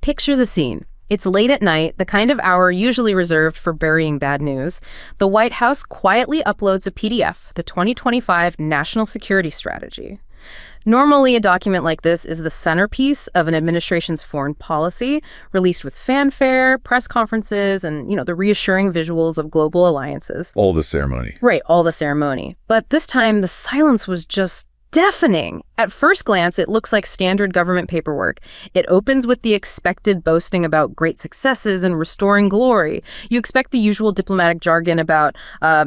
Picture the scene. It's late at night, the kind of hour usually reserved for burying bad news. The White House quietly uploads a PDF, the 2025 National Security Strategy. Normally, a document like this is the centerpiece of an administration's foreign policy, released with fanfare, press conferences, and, the reassuring visuals of global alliances. All the ceremony. Right, all the ceremony. But this time, the silence was just deafening. At first glance, it looks like standard government paperwork. It opens with the expected boasting about great successes and restoring glory. You expect the usual diplomatic jargon about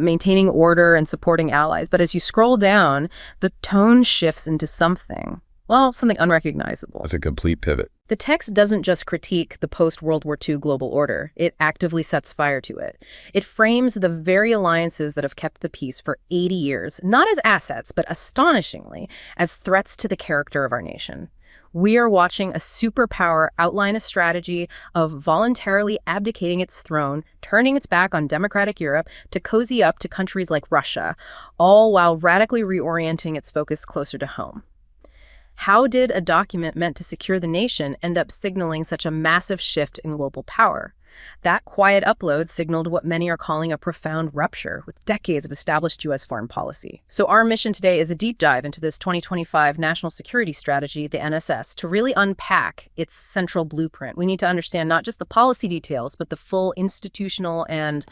maintaining order and supporting allies. But as you scroll down, the tone shifts into something unrecognizable. That's a complete pivot. The text doesn't just critique the post-World War II global order. It actively sets fire to it. It frames the very alliances that have kept the peace for 80 years, not as assets, but astonishingly, as threats to the character of our nation. We are watching a superpower outline a strategy of voluntarily abdicating its throne, turning its back on democratic Europe to cozy up to countries like Russia, all while radically reorienting its focus closer to home. How did a document meant to secure the nation end up signaling such a massive shift in global power? That quiet upload signaled what many are calling a profound rupture with decades of established U.S. foreign policy. So our mission today is a deep dive into this 2025 National Security Strategy, the NSS, to really unpack its central blueprint. We need to understand not just the policy details, but the full institutional and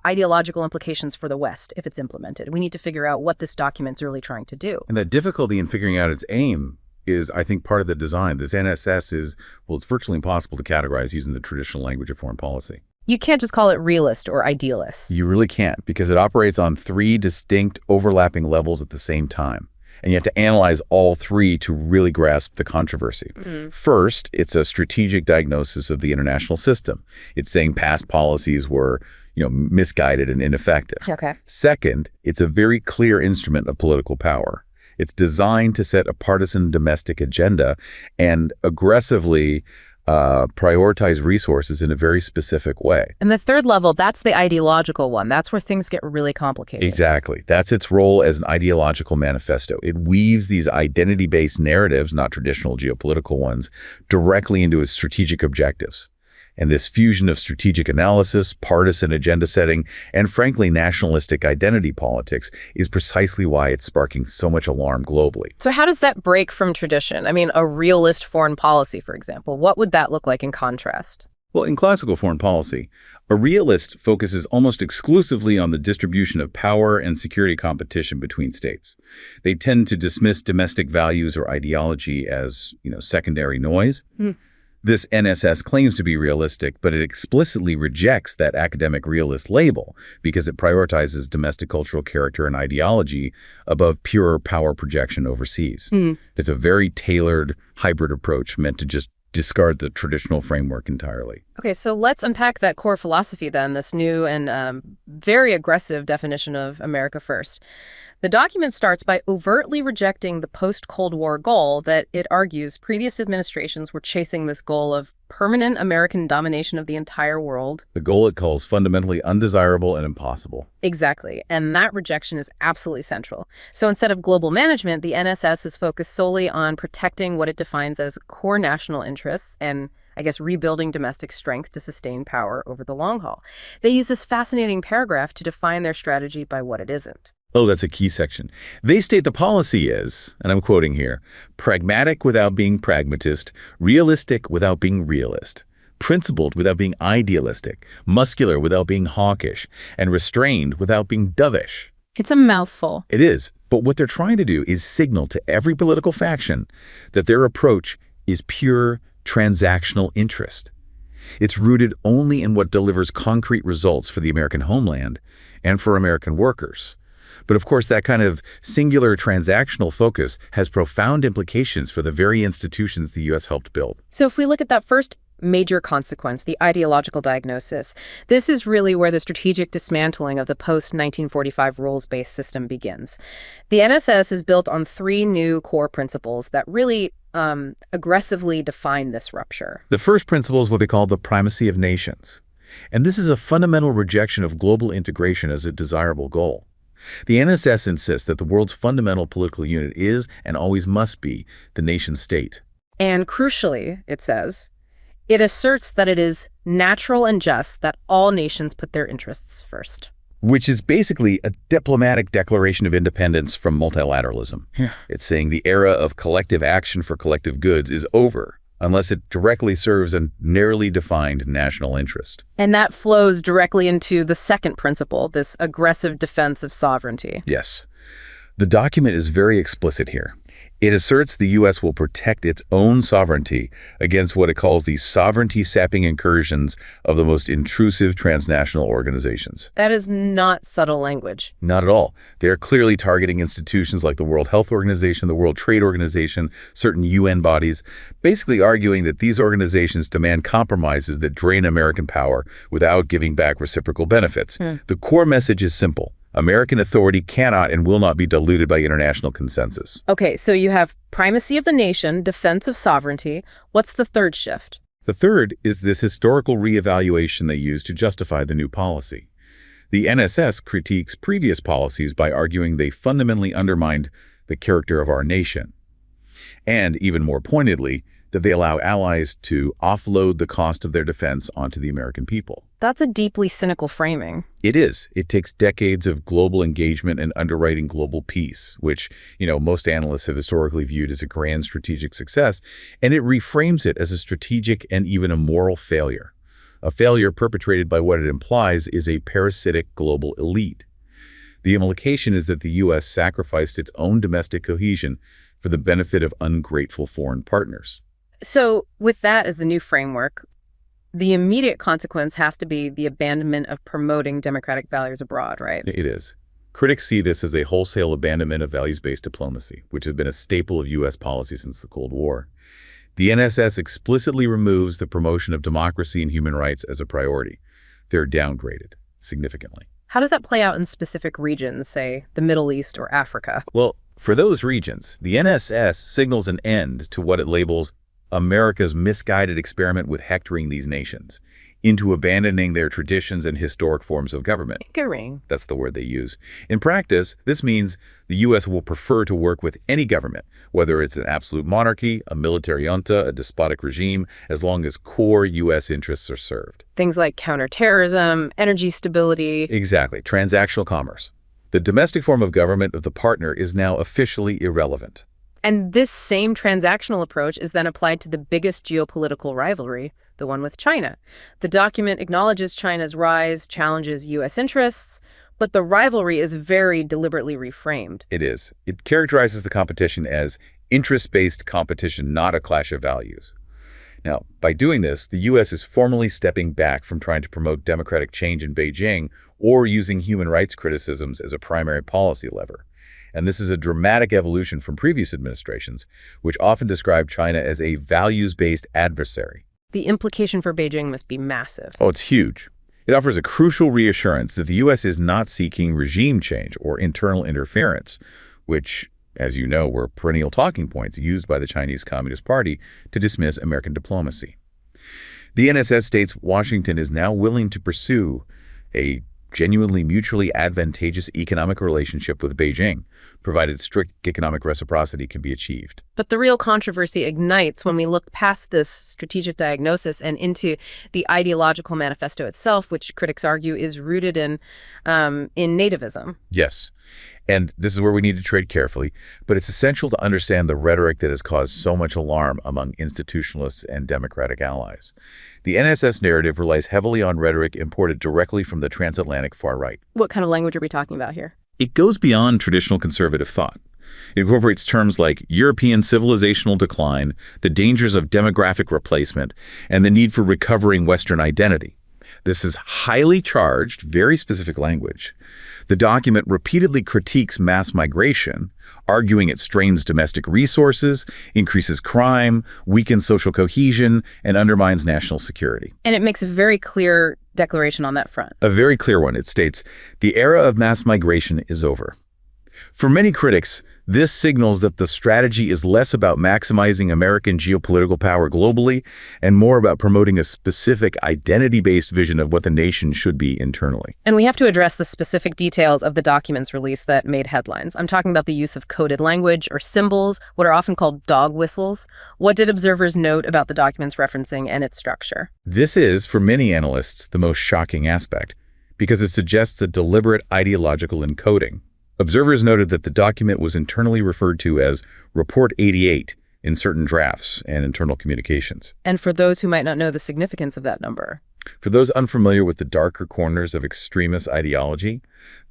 ideological implications for the West if it's implemented. We need to figure out what this document's really trying to do. And the difficulty in figuring out its aim is, I think, part of the design. This NSS is, it's virtually impossible to categorize using the traditional language of foreign policy. You can't just call it realist or idealist. You really can't, because it operates on three distinct overlapping levels at the same time. And you have to analyze all three to really grasp the controversy. First, it's a strategic diagnosis of the international system. It's saying past policies were, misguided and ineffective. Okay. Second, it's a very clear instrument of political power. It's designed to set a partisan domestic agenda and aggressively prioritize resources in a very specific way. And the third level, that's the ideological one. That's where things get really complicated. Exactly. That's its role as an ideological manifesto. It weaves these identity-based narratives, not traditional geopolitical ones, directly into its strategic objectives. And this fusion of strategic analysis, partisan agenda setting, and frankly, nationalistic identity politics is precisely why it's sparking so much alarm globally. So how does that break from tradition? I mean, a realist foreign policy, for example, what would that look like in contrast? Well, in classical foreign policy, a realist focuses almost exclusively on the distribution of power and security competition between states. They tend to dismiss domestic values or ideology as, secondary noise. This NSS claims to be realistic, but it explicitly rejects that academic realist label because it prioritizes domestic cultural character and ideology above pure power projection overseas. It's a very tailored hybrid approach meant to just discard the traditional framework entirely. Okay, so let's unpack that core philosophy then, this new and very aggressive definition of America first. The document starts by overtly rejecting the post-Cold War goal that it argues previous administrations were chasing, this goal of permanent American domination of the entire world. The goal it calls fundamentally undesirable and impossible. Exactly, and that rejection is absolutely central. So instead of global management, the NSS is focused solely on protecting what it defines as core national interests and rebuilding domestic strength to sustain power over the long haul. They use this fascinating paragraph to define their strategy by what it isn't. Oh, that's a key section. They state the policy is, and I'm quoting here, pragmatic without being pragmatist, realistic without being realist, principled without being idealistic, muscular without being hawkish, and restrained without being dovish. It's a mouthful. It is, but what they're trying to do is signal to every political faction that their approach is pure transactional interest. It's rooted only in what delivers concrete results for the American homeland and for American workers. But of course, that kind of singular transactional focus has profound implications for the very institutions the U.S. helped build. So if we look at that first major consequence, the ideological diagnosis, this is really where the strategic dismantling of the post-1945 rules-based system begins. The NSS is built on three new core principles that really aggressively define this rupture. The first principle is what they call the primacy of nations. And this is a fundamental rejection of global integration as a desirable goal. The NSS insists that the world's fundamental political unit is and always must be the nation-state. And crucially, it says, It asserts that it is natural and just that all nations put their interests first. Which is basically a diplomatic declaration of independence from multilateralism. Yeah. It's saying the era of collective action for collective goods is over, unless it directly serves a narrowly defined national interest. And that flows directly into the second principle, this aggressive defense of sovereignty. Yes. The document is very explicit here. It asserts the U.S. will protect its own sovereignty against what it calls the sovereignty-sapping incursions of the most intrusive transnational organizations. That is not subtle language. Not at all. They are clearly targeting institutions like the World Health Organization, the World Trade Organization, certain UN bodies, basically arguing that these organizations demand compromises that drain American power without giving back reciprocal benefits. The core message is simple. American authority cannot and will not be diluted by international consensus. Okay, so you have primacy of the nation, defense of sovereignty. What's the third shift? The third is this historical reevaluation they use to justify the new policy. The NSS critiques previous policies by arguing they fundamentally undermined the character of our nation. And, even more pointedly, that they allow allies to offload the cost of their defense onto the American people. That's a deeply cynical framing. It is. It takes decades of global engagement and underwriting global peace, which, most analysts have historically viewed as a grand strategic success, and it reframes it as a strategic and even a moral failure. A failure perpetrated by what it implies is a parasitic global elite. The implication is that the U.S. sacrificed its own domestic cohesion for the benefit of ungrateful foreign partners. So, with that as the new framework, the immediate consequence has to be the abandonment of promoting democratic values abroad, right? It is. Critics see this as a wholesale abandonment of values-based diplomacy, which has been a staple of U.S. policy since the Cold War. The NSS explicitly removes the promotion of democracy and human rights as a priority. They're downgraded significantly. How does that play out in specific regions, say the Middle East or Africa? Well, for those regions, the NSS signals an end to what it labels America's misguided experiment with hectoring these nations into abandoning their traditions and historic forms of government. Hectoring. That's the word they use. In practice, this means the U.S. will prefer to work with any government, whether it's an absolute monarchy, a military junta, a despotic regime, as long as core U.S. interests are served. Things like counterterrorism, energy stability. Exactly. Transactional commerce. The domestic form of government of the partner is now officially irrelevant. And this same transactional approach is then applied to the biggest geopolitical rivalry, the one with China. The document acknowledges China's rise, challenges U.S. interests, but the rivalry is very deliberately reframed. It is. It characterizes the competition as interest-based competition, not a clash of values. Now, by doing this, the U.S. is formally stepping back from trying to promote democratic change in Beijing or using human rights criticisms as a primary policy lever. And this is a dramatic evolution from previous administrations, which often described China as a values-based adversary. The implication for Beijing must be massive. Oh, it's huge. It offers a crucial reassurance that the U.S. is not seeking regime change or internal interference, which, as you know, were perennial talking points used by the Chinese Communist Party to dismiss American diplomacy. The NSS states Washington is now willing to pursue a genuinely mutually advantageous economic relationship with Beijing, provided strict economic reciprocity can be achieved. But the real controversy ignites when we look past this strategic diagnosis and into the ideological manifesto itself, which critics argue is rooted in nativism. Yes, and this is where we need to tread carefully, but it's essential to understand the rhetoric that has caused so much alarm among institutionalists and democratic allies. The NSS narrative relies heavily on rhetoric imported directly from the transatlantic far right. What kind of language are we talking about here? It goes beyond traditional conservative thought. It incorporates terms like European civilizational decline, the dangers of demographic replacement, and the need for recovering Western identity. This is highly charged, very specific language. The document repeatedly critiques mass migration, arguing it strains domestic resources, increases crime, weakens social cohesion, and undermines national security. And it makes a very clear declaration on that front. A very clear one. It states, "The era of mass migration is over. For many critics, this signals that the strategy is less about maximizing American geopolitical power globally and more about promoting a specific identity-based vision of what the nation should be internally. And we have to address the specific details of the documents released that made headlines. I'm talking about the use of coded language or symbols, what are often called dog whistles. What did observers note about the document's referencing and its structure? This is, for many analysts, the most shocking aspect, because it suggests a deliberate ideological encoding. Observers noted that the document was internally referred to as Report 88 in certain drafts and internal communications. And for those who might not know the significance of that number. For those unfamiliar with the darker corners of extremist ideology,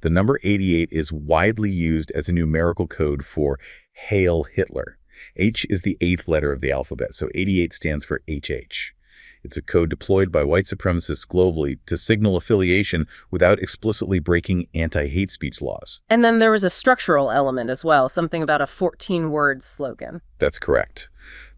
the number 88 is widely used as a numerical code for Hail Hitler. H is the 8th letter of the alphabet, so 88 stands for HH. It's a code deployed by white supremacists globally to signal affiliation without explicitly breaking anti-hate speech laws. And then there was a structural element as well, something about a 14-word slogan. That's correct.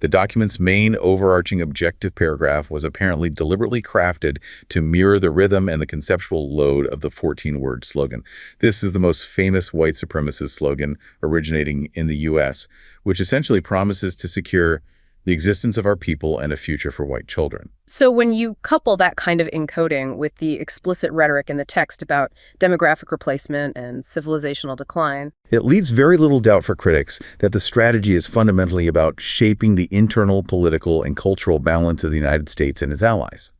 The document's main overarching objective paragraph was apparently deliberately crafted to mirror the rhythm and the conceptual load of the 14-word slogan. This is the most famous white supremacist slogan originating in the U.S., which essentially promises to secure the existence of our people and a future for white children. So when you couple that kind of encoding with the explicit rhetoric in the text about demographic replacement and civilizational decline, it leaves very little doubt for critics that the strategy is fundamentally about shaping the internal political and cultural balance of the United States and its allies.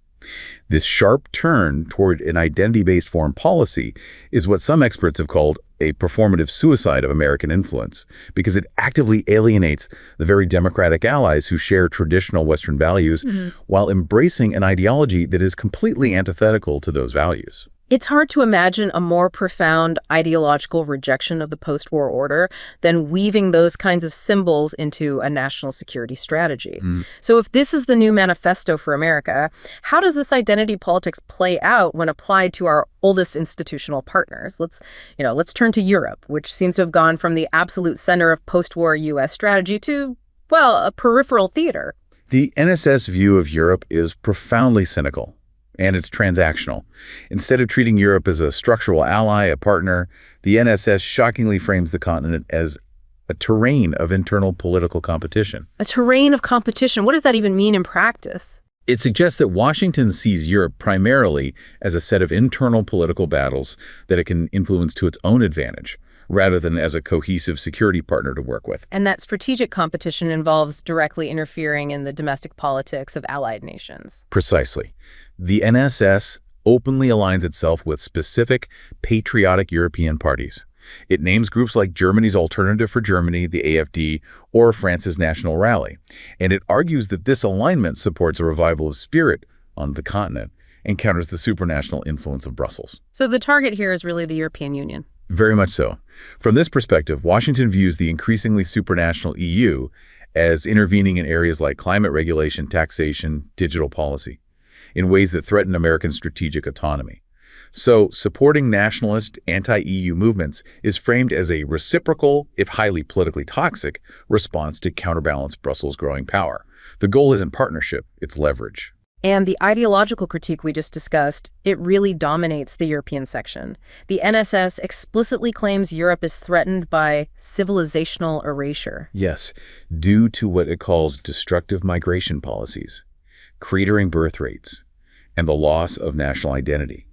This sharp turn toward an identity-based foreign policy is what some experts have called a performative suicide of American influence, because it actively alienates the very democratic allies who share traditional Western values while embracing an ideology that is completely antithetical to those values. it's hard to imagine a more profound ideological rejection of the post-war order than weaving those kinds of symbols into a national security strategy. So if this is the new manifesto for America, how does this identity politics play out when applied to our oldest institutional partners? Let's turn to Europe, which seems to have gone from the absolute center of post-war U.S. strategy to, well, a peripheral theater. The NSS view of Europe is profoundly cynical, and it's transactional. Instead of treating Europe as a structural ally, a partner, the NSS shockingly frames the continent as a terrain of internal political competition. A terrain of competition. What does that even mean in practice? It suggests that Washington sees Europe primarily as a set of internal political battles that it can influence to its own advantage, rather than as a cohesive security partner to work with. And that strategic competition involves directly interfering in the domestic politics of allied nations. Precisely. The NSS openly aligns itself with specific patriotic European parties. It names groups like Germany's Alternative for Germany, the AfD, or France's National Rally. And it argues that this alignment supports a revival of spirit on the continent and counters the supranational influence of Brussels. So the target here is really the European Union. Very much so. From this perspective, Washington views the increasingly supranational EU as intervening in areas like climate regulation, taxation, digital policy, in ways that threaten American strategic autonomy. So, supporting nationalist, anti-EU movements is framed as a reciprocal, if highly politically toxic, response to counterbalance Brussels' growing power. The goal isn't partnership, it's leverage. And the ideological critique we just discussed, it really dominates the European section. The NSS explicitly claims Europe is threatened by civilizational erasure. Yes, due to what it calls destructive migration policies, cratering birth rates, and the loss of national identity.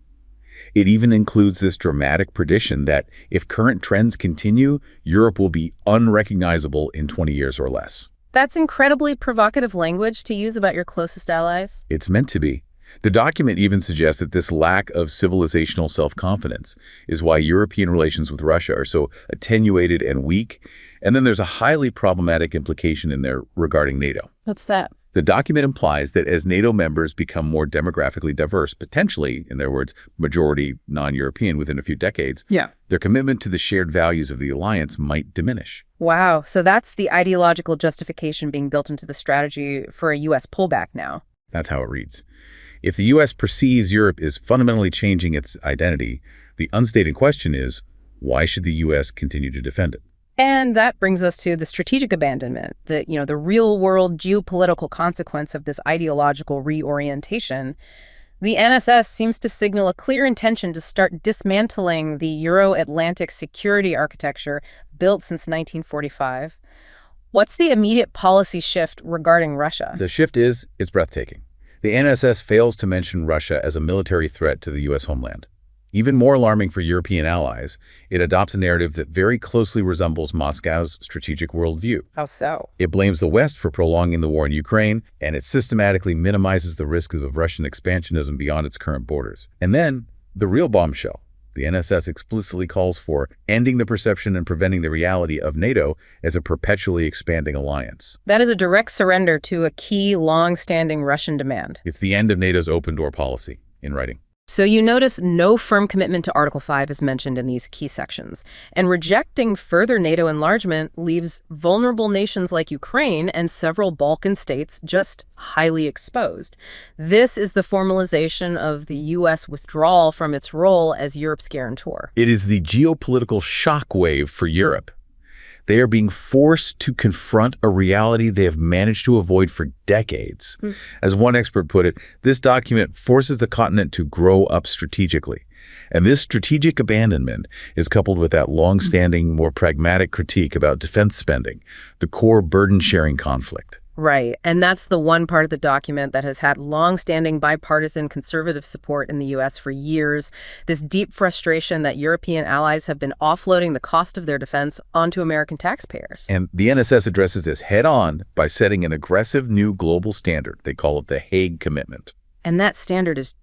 It even includes this dramatic prediction that if current trends continue, Europe will be unrecognizable in 20 years or less. That's incredibly provocative language to use about your closest allies. It's meant to be. The document even suggests that this lack of civilizational self-confidence is why European relations with Russia are so attenuated and weak. And then there's a highly problematic implication in there regarding NATO. What's that? The document implies that as NATO members become more demographically diverse, potentially, in their words, majority non-European within a few decades, their commitment to the shared values of the alliance might diminish. Wow, so that's the ideological justification being built into the strategy for a U.S. pullback now. That's how it reads. If the U.S. perceives Europe is fundamentally changing its identity, the unstated question is, why should the U.S. continue to defend it? And that brings us to the strategic abandonment, the real-world geopolitical consequence of this ideological reorientation. The NSS seems to signal a clear intention to start dismantling the Euro-Atlantic security architecture built since 1945. What's the immediate policy shift regarding Russia? The shift it's breathtaking. The NSS fails to mention Russia as a military threat to the U.S. homeland. Even more alarming for European allies, it adopts a narrative that very closely resembles Moscow's strategic worldview. How so? It blames the West for prolonging the war in Ukraine, and it systematically minimizes the risks of Russian expansionism beyond its current borders. And then, the real bombshell. The NSS explicitly calls for ending the perception and preventing the reality of NATO as a perpetually expanding alliance. That is a direct surrender to a key, long-standing Russian demand. It's the end of NATO's open-door policy, in writing. So you notice no firm commitment to Article 5 is mentioned in these key sections. And rejecting further NATO enlargement leaves vulnerable nations like Ukraine and several Balkan states just highly exposed. This is the formalization of the U.S. withdrawal from its role as Europe's guarantor. It is the geopolitical shockwave for Europe. They are being forced to confront a reality they have managed to avoid for decades. As one expert put it, this document forces the continent to grow up strategically. And this strategic abandonment is coupled with that long-standing, more pragmatic critique about defense spending, the core burden-sharing conflict. Right, and that's the one part of the document that has had long-standing bipartisan conservative support in the U.S. for years, this deep frustration that European allies have been offloading the cost of their defense onto American taxpayers. And the NSS addresses this head-on by setting an aggressive new global standard. They call it the Hague Commitment. And that standard is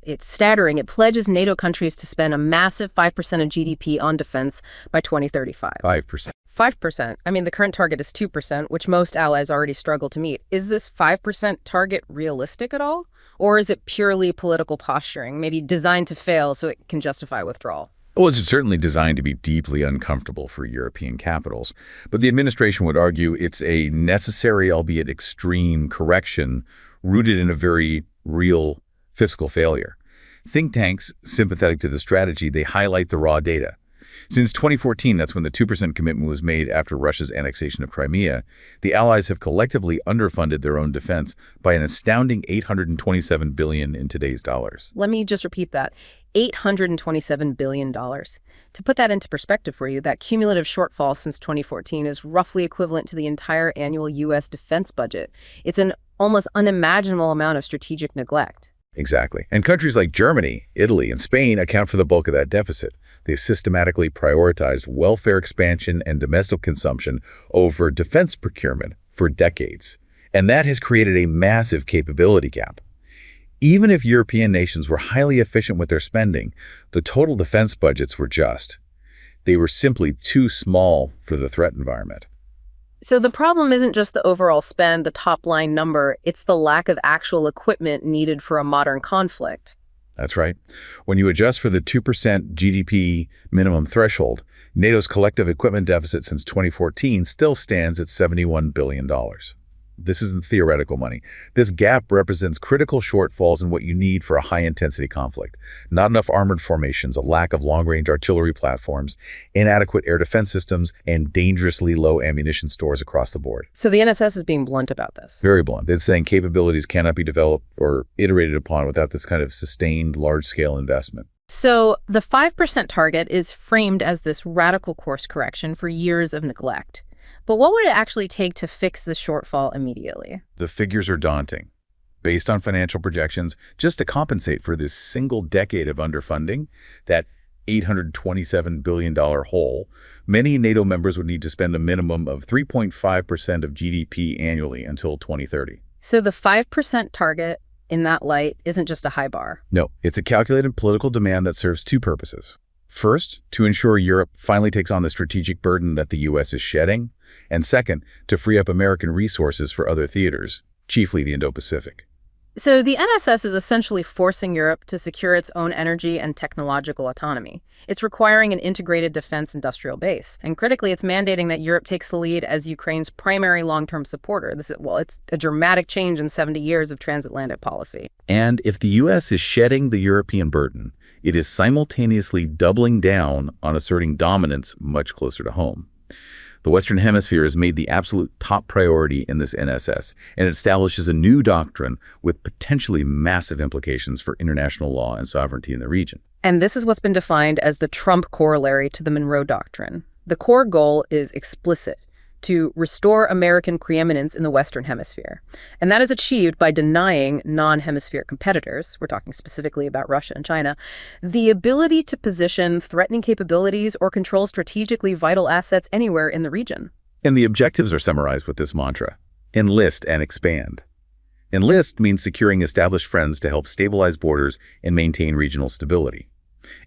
it's staggering. It pledges NATO countries to spend a massive 5% of GDP on defense by 2035. 5%. 5%. I mean, the current target is 2%, which most allies already struggle to meet. Is this 5% target realistic at all? Or is it purely political posturing, maybe designed to fail so it can justify withdrawal? Well, it's certainly designed to be deeply uncomfortable for European capitals. But the administration would argue it's a necessary, albeit extreme, correction rooted in a very real fiscal failure. Think tanks sympathetic to the strategy, they highlight the raw data. Since 2014, that's when the 2% commitment was made after Russia's annexation of Crimea, the Allies have collectively underfunded their own defense by an astounding $827 billion in today's dollars. Let me just repeat that. $827 billion. To put that into perspective for you, that cumulative shortfall since 2014 is roughly equivalent to the entire annual U.S. defense budget. It's an almost unimaginable amount of strategic neglect. Exactly. And countries like Germany, Italy, and Spain account for the bulk of that deficit. They've systematically prioritized welfare expansion and domestic consumption over defense procurement for decades. And that has created a massive capability gap. Even if European nations were highly efficient with their spending, the total defense budgets were just. They were simply too small for the threat environment. So the problem isn't just the overall spend, the top-line number, it's the lack of actual equipment needed for a modern conflict. That's right. When you adjust for the 2% GDP minimum threshold, NATO's collective equipment deficit since 2014 still stands at $71 billion. This isn't theoretical money. This gap represents critical shortfalls in what you need for a high-intensity conflict. Not enough armored formations, a lack of long-range artillery platforms, inadequate air defense systems, and dangerously low ammunition stores across the board. So the NSS is being blunt about this. Very blunt. It's saying capabilities cannot be developed or iterated upon without this kind of sustained, large-scale investment. So the 5% target is framed as this radical course correction for years of neglect. But what would it actually take to fix the shortfall immediately? The figures are daunting. Based on financial projections, just to compensate for this single decade of underfunding, that $827 billion hole, many NATO members would need to spend a minimum of 3.5% of GDP annually until 2030. So the 5% target, in that light, isn't just a high bar. No, it's a calculated political demand that serves two purposes. First, to ensure Europe finally takes on the strategic burden that the U.S. is shedding, and second, to free up American resources for other theaters, chiefly the Indo-Pacific. So the NSS is essentially forcing Europe to secure its own energy and technological autonomy. It's requiring an integrated defense industrial base. And critically, it's mandating that Europe takes the lead as Ukraine's primary long-term supporter. It's a dramatic change in 70 years of transatlantic policy. And if the U.S. is shedding the European burden, it is simultaneously doubling down on asserting dominance much closer to home. The Western Hemisphere is made the absolute top priority in this NSS, and it establishes a new doctrine with potentially massive implications for international law and sovereignty in the region. And this is what's been defined as the Trump corollary to the Monroe Doctrine. The core goal is explicit: to restore American preeminence in the Western Hemisphere. And that is achieved by denying non-hemisphere competitors, we're talking specifically about Russia and China, the ability to position threatening capabilities or control strategically vital assets anywhere in the region. And the objectives are summarized with this mantra: enlist and expand. Enlist means securing established friends to help stabilize borders and maintain regional stability.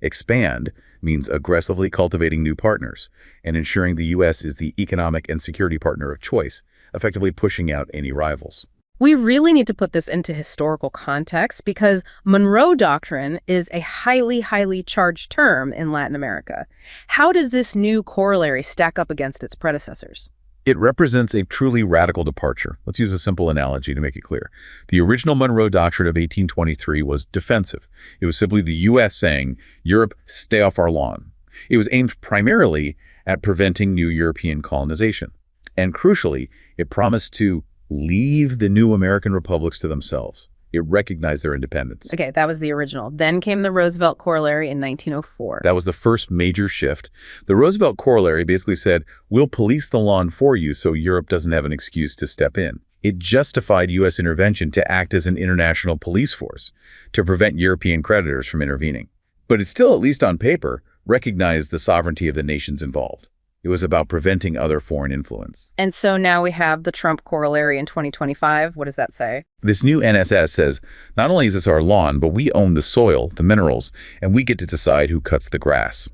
Expand means aggressively cultivating new partners and ensuring the U.S. is the economic and security partner of choice, effectively pushing out any rivals. We really need to put this into historical context because Monroe Doctrine is a highly charged term in Latin America. How does this new corollary stack up against its predecessors? It represents a truly radical departure. Let's use a simple analogy to make it clear. The original Monroe Doctrine of 1823 was defensive. It was simply the U.S. saying, Europe, stay off our lawn. It was aimed primarily at preventing new European colonization. And crucially, it promised to leave the new American republics to themselves. It recognized their independence. Okay, that was the original. Then came the Roosevelt corollary in 1904. That was the first major shift. The Roosevelt corollary basically said, we'll police the lawn for you so Europe doesn't have an excuse to step in. It justified U.S. intervention to act as an international police force to prevent European creditors from intervening. But it still, at least on paper, recognized the sovereignty of the nations involved. It was about preventing other foreign influence. And so now we have the Trump corollary in 2025. What does that say? This new NSS says, not only is this our lawn, but we own the soil, the minerals, and we get to decide who cuts the grass.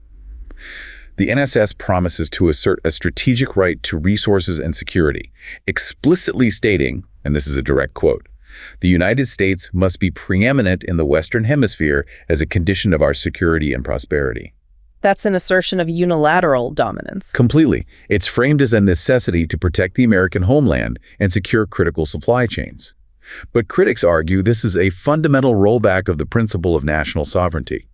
The NSS promises to assert a strategic right to resources and security, explicitly stating, and this is a direct quote, the United States must be preeminent in the Western Hemisphere as a condition of our security and prosperity. That's an assertion of unilateral dominance. Completely. It's framed as a necessity to protect the American homeland and secure critical supply chains. But critics argue this is a fundamental rollback of the principle of national sovereignty.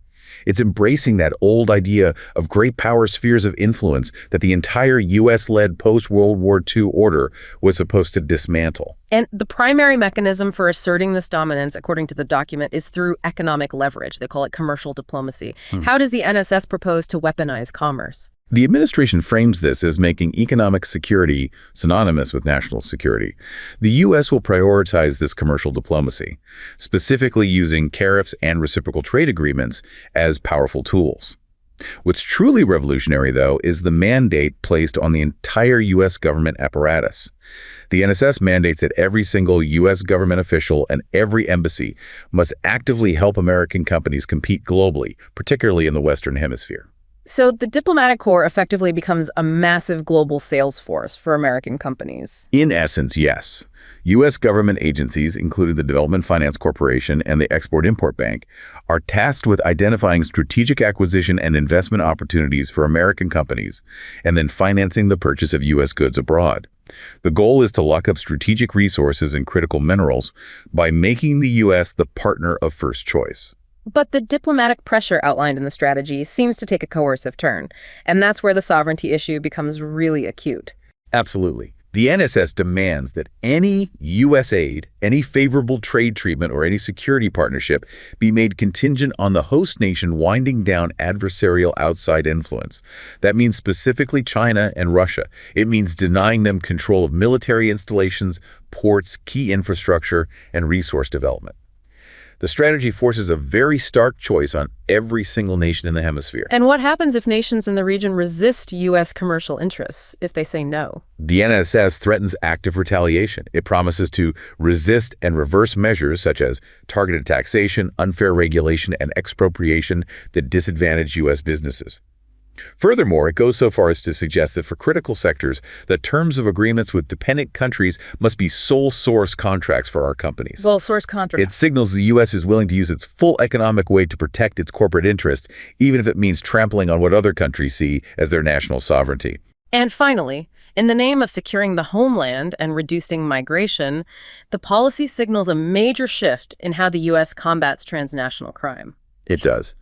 It's embracing that old idea of great power spheres of influence that the entire U.S.-led post-World War II order was supposed to dismantle. And the primary mechanism for asserting this dominance, according to the document, is through economic leverage. They call it commercial diplomacy. How does the NSS propose to weaponize commerce? The administration frames this as making economic security synonymous with national security. The U.S. will prioritize this commercial diplomacy, specifically using tariffs and reciprocal trade agreements as powerful tools. What's truly revolutionary, though, is the mandate placed on the entire U.S. government apparatus. The NSS mandates that every single U.S. government official and every embassy must actively help American companies compete globally, particularly in the Western Hemisphere. So the diplomatic corps effectively becomes a massive global sales force for American companies. In essence, yes. U.S. government agencies, including the Development Finance Corporation and the Export-Import Bank, are tasked with identifying strategic acquisition and investment opportunities for American companies and then financing the purchase of U.S. goods abroad. The goal is to lock up strategic resources and critical minerals by making the U.S. the partner of first choice. But the diplomatic pressure outlined in the strategy seems to take a coercive turn, and that's where the sovereignty issue becomes really acute. Absolutely. The NSS demands that any U.S. aid, any favorable trade treatment, or any security partnership be made contingent on the host nation winding down adversarial outside influence. That means specifically China and Russia. It means denying them control of military installations, ports, key infrastructure, and resource development. The strategy forces a very stark choice on every single nation in the hemisphere. And what happens if nations in the region resist U.S. commercial interests, if they say no? The NSS threatens active retaliation. It promises to resist and reverse measures such as targeted taxation, unfair regulation, and expropriation that disadvantage U.S. businesses. Furthermore, it goes so far as to suggest that for critical sectors, the terms of agreements with dependent countries must be sole source contracts for our companies. Sole source contracts. It signals the U.S. is willing to use its full economic weight to protect its corporate interests, even if it means trampling on what other countries see as their national sovereignty. And finally, in the name of securing the homeland and reducing migration, the policy signals a major shift in how the U.S. combats transnational crime. It does.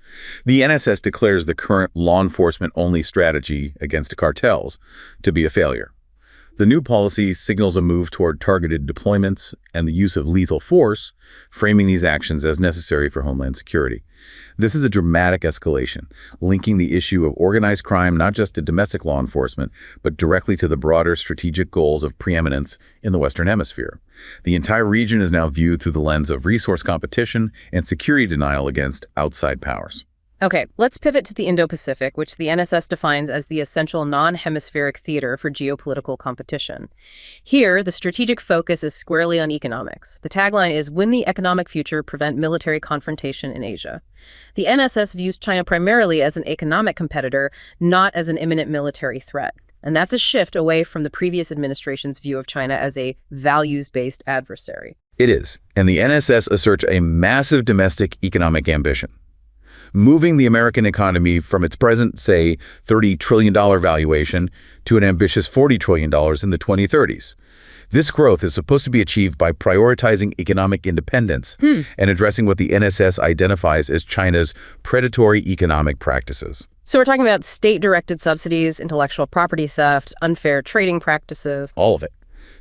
The NSS declares the current law enforcement-only strategy against cartels to be a failure. The new policy signals a move toward targeted deployments and the use of lethal force, framing these actions as necessary for homeland security. This is a dramatic escalation, linking the issue of organized crime not just to domestic law enforcement, but directly to the broader strategic goals of preeminence in the Western Hemisphere. The entire region is now viewed through the lens of resource competition and security denial against outside powers. Okay, let's pivot to the Indo-Pacific, which the NSS defines as the essential non-hemispheric theater for geopolitical competition. Here, the strategic focus is squarely on economics. The tagline is, "Win the economic future, prevent military confrontation in Asia." The NSS views China primarily as an economic competitor, not as an imminent military threat. And that's a shift away from the previous administration's view of China as a values-based adversary. It is, and the NSS asserts a massive domestic economic ambition, moving the American economy from its present, say, $30 trillion valuation to an ambitious $40 trillion in the 2030s. This growth is supposed to be achieved by prioritizing economic independence and addressing what the NSS identifies as China's predatory economic practices. So we're talking about state-directed subsidies, intellectual property theft, unfair trading practices. All of it.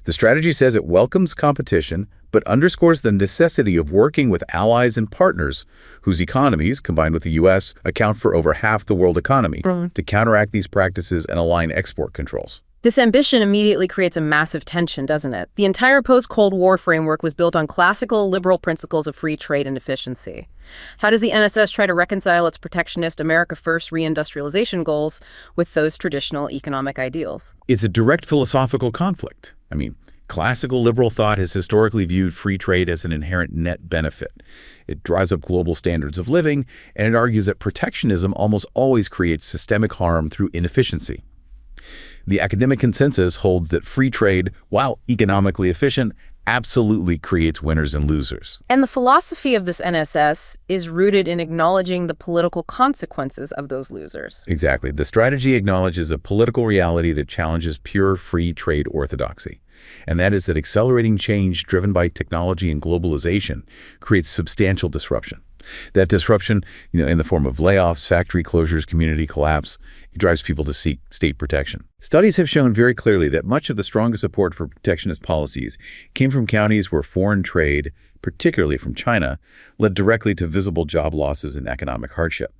The strategy says it welcomes competition, but underscores the necessity of working with allies and partners whose economies, combined with the U.S., account for over half the world economy, to counteract these practices and align export controls. This ambition immediately creates a massive tension, doesn't it? The entire post-Cold War framework was built on classical liberal principles of free trade and efficiency. How does the NSS try to reconcile its protectionist America First reindustrialization goals with those traditional economic ideals? It's a direct philosophical conflict. Classical liberal thought has historically viewed free trade as an inherent net benefit. It drives up global standards of living, and it argues that protectionism almost always creates systemic harm through inefficiency. The academic consensus holds that free trade, while economically efficient, absolutely creates winners and losers. And the philosophy of this NSS is rooted in acknowledging the political consequences of those losers. Exactly. The strategy acknowledges a political reality that challenges pure free trade orthodoxy. And that is that accelerating change driven by technology and globalization creates substantial disruption. That disruption, in the form of layoffs, factory closures, community collapse, it drives people to seek state protection. Studies have shown very clearly that much of the strongest support for protectionist policies came from counties where foreign trade, particularly from China, led directly to visible job losses and economic hardship.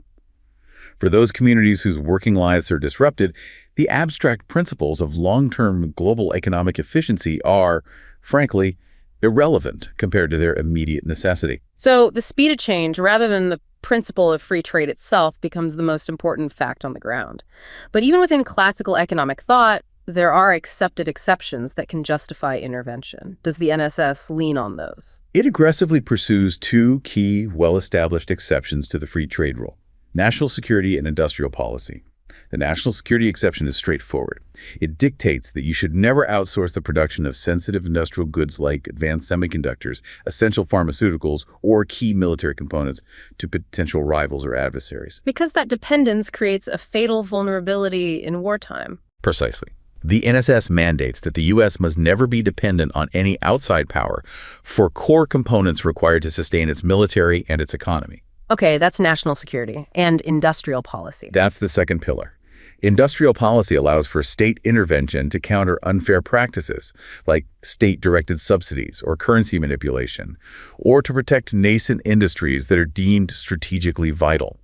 For those communities whose working lives are disrupted, the abstract principles of long-term global economic efficiency are, frankly, irrelevant compared to their immediate necessity. So the speed of change, rather than the principle of free trade itself, becomes the most important fact on the ground. But even within classical economic thought, there are accepted exceptions that can justify intervention. Does the NSS lean on those? It aggressively pursues two key, well-established exceptions to the free trade rule: national security and industrial policy. The national security exception is straightforward. It dictates that you should never outsource the production of sensitive industrial goods like advanced semiconductors, essential pharmaceuticals, or key military components to potential rivals or adversaries. Because that dependence creates a fatal vulnerability in wartime. Precisely. The NSS mandates that the U.S. must never be dependent on any outside power for core components required to sustain its military and its economy. Okay, that's national security and industrial policy. That's the second pillar. Industrial policy allows for state intervention to counter unfair practices like state-directed subsidies or currency manipulation, or to protect nascent industries that are deemed strategically vital.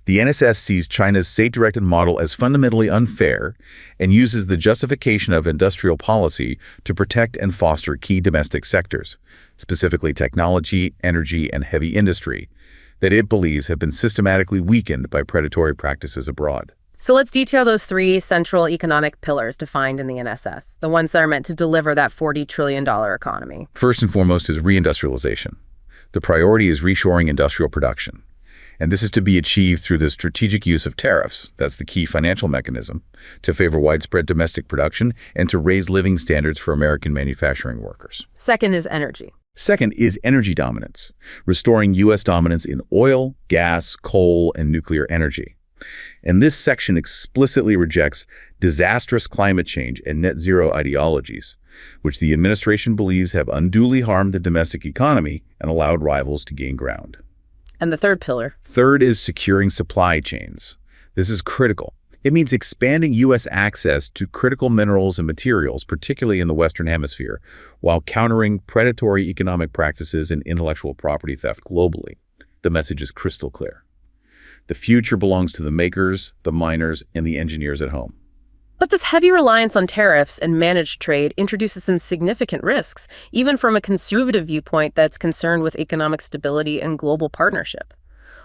The NSS sees China's state-directed model as fundamentally unfair and uses the justification of industrial policy to protect and foster key domestic sectors, specifically technology, energy, and heavy industry, that it believes have been systematically weakened by predatory practices abroad. So let's detail those three central economic pillars defined in the NSS, the ones that are meant to deliver that $40 trillion economy. First and foremost is reindustrialization. The priority is reshoring industrial production. And this is to be achieved through the strategic use of tariffs, that's the key financial mechanism, to favor widespread domestic production and to raise living standards for American manufacturing workers. Second is energy. Second is energy dominance, restoring U.S. dominance in oil, gas, coal, and nuclear energy. And this section explicitly rejects disastrous climate change and net zero ideologies, which the administration believes have unduly harmed the domestic economy and allowed rivals to gain ground. And the third pillar? Third is securing supply chains. This is critical. It means expanding U.S. access to critical minerals and materials, particularly in the Western Hemisphere, while countering predatory economic practices and intellectual property theft globally. The message is crystal clear. The future belongs to the makers, the miners, and the engineers at home. But this heavy reliance on tariffs and managed trade introduces some significant risks, even from a conservative viewpoint that's concerned with economic stability and global partnership.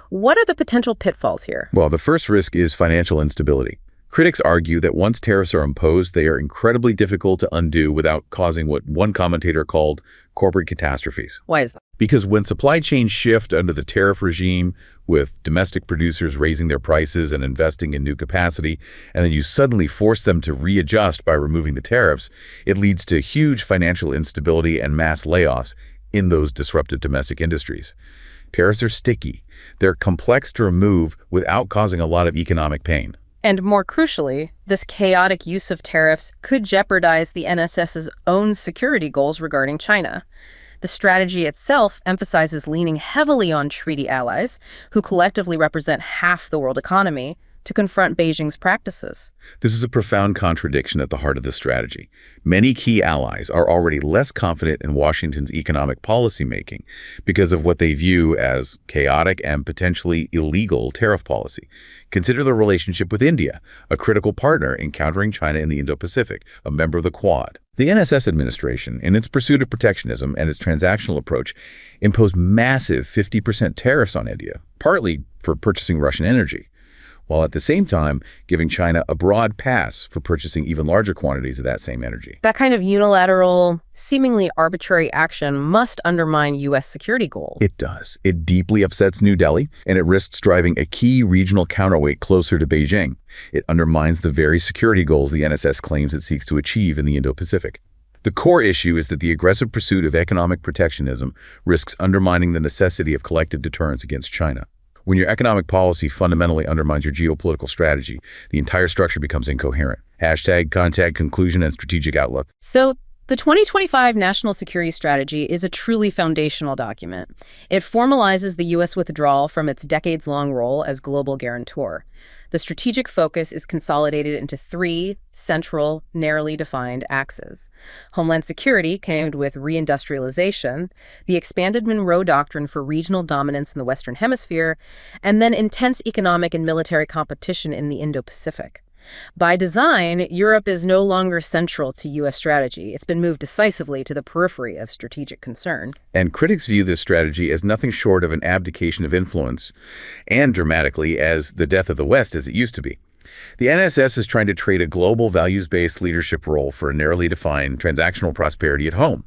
What are the potential pitfalls here? Well, the first risk is financial instability. Critics argue that once tariffs are imposed, they are incredibly difficult to undo without causing what one commentator called corporate catastrophes. Why is that? Because when supply chains shift under the tariff regime, with domestic producers raising their prices and investing in new capacity, and then you suddenly force them to readjust by removing the tariffs, it leads to huge financial instability and mass layoffs in those disrupted domestic industries. Tariffs are sticky. They're complex to remove without causing a lot of economic pain. And more crucially, this chaotic use of tariffs could jeopardize the NSS's own security goals regarding China. The strategy itself emphasizes leaning heavily on treaty allies, who collectively represent half the world economy, to confront Beijing's practices. This is a profound contradiction at the heart of the strategy. Many key allies are already less confident in Washington's economic policymaking because of what they view as chaotic and potentially illegal tariff policy. Consider the relationship with India, a critical partner in countering China in the Indo-Pacific, a member of the Quad. The NSS administration, in its pursuit of protectionism and its transactional approach, imposed massive 50% tariffs on India, partly for purchasing Russian energy, while at the same time giving China a broad pass for purchasing even larger quantities of that same energy. That kind of unilateral, seemingly arbitrary action must undermine U.S. security goals. It does. It deeply upsets New Delhi, and it risks driving a key regional counterweight closer to Beijing. It undermines the very security goals the NSS claims it seeks to achieve in the Indo-Pacific. The core issue is that the aggressive pursuit of economic protectionism risks undermining the necessity of collective deterrence against China. When your economic policy fundamentally undermines your geopolitical strategy, the entire structure becomes incoherent. #contact conclusion and strategic outlook. So, the 2025 National Security Strategy is a truly foundational document. It formalizes the U.S. withdrawal from its decades-long role as global guarantor. The strategic focus is consolidated into three central, narrowly defined axes: Homeland security, connected with reindustrialization, the expanded Monroe Doctrine for regional dominance in the Western Hemisphere, and then intense economic and military competition in the Indo-Pacific. By design, Europe is no longer central to U.S. strategy. It's been moved decisively to the periphery of strategic concern. And critics view this strategy as nothing short of an abdication of influence, and dramatically as the death of the West as it used to be. The NSS is trying to trade a global values-based leadership role for a narrowly defined transactional prosperity at home.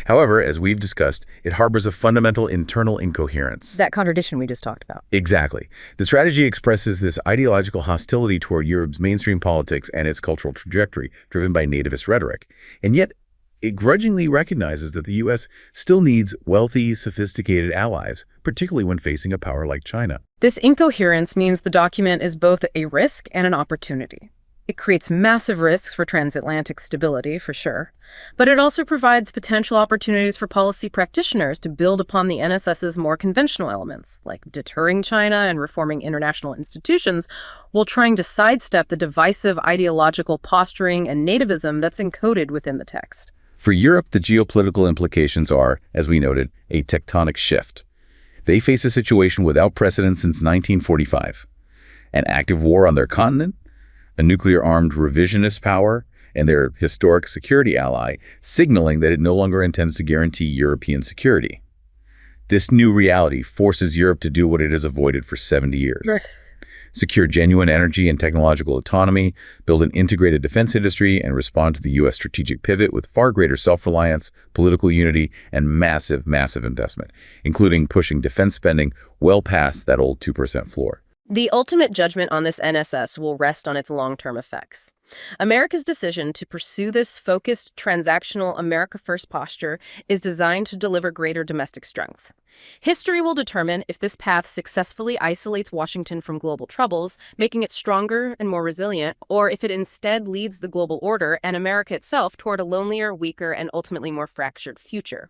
However, as we've discussed, it harbors a fundamental internal incoherence. That contradiction we just talked about. Exactly. The strategy expresses this ideological hostility toward Europe's mainstream politics and its cultural trajectory, driven by nativist rhetoric. And yet, it grudgingly recognizes that the U.S. still needs wealthy, sophisticated allies, particularly when facing a power like China. This incoherence means the document is both a risk and an opportunity. It creates massive risks for transatlantic stability, for sure, but it also provides potential opportunities for policy practitioners to build upon the NSS's more conventional elements, like deterring China and reforming international institutions, while trying to sidestep the divisive ideological posturing and nativism that's encoded within the text. For Europe, the geopolitical implications are, as we noted, a tectonic shift. They face a situation without precedent since 1945. An active war on their continent, a nuclear-armed revisionist power, and their historic security ally, signaling that it no longer intends to guarantee European security. This new reality forces Europe to do what it has avoided for 70 years. Secure genuine energy and technological autonomy, build an integrated defense industry, and respond to the U.S. strategic pivot with far greater self-reliance, political unity, and massive, massive investment, including pushing defense spending well past that old 2% floor. The ultimate judgment on this NSS will rest on its long-term effects. America's decision to pursue this focused, transactional America-first posture is designed to deliver greater domestic strength. History will determine if this path successfully isolates Washington from global troubles, making it stronger and more resilient, or if it instead leads the global order and America itself toward a lonelier, weaker, and ultimately more fractured future.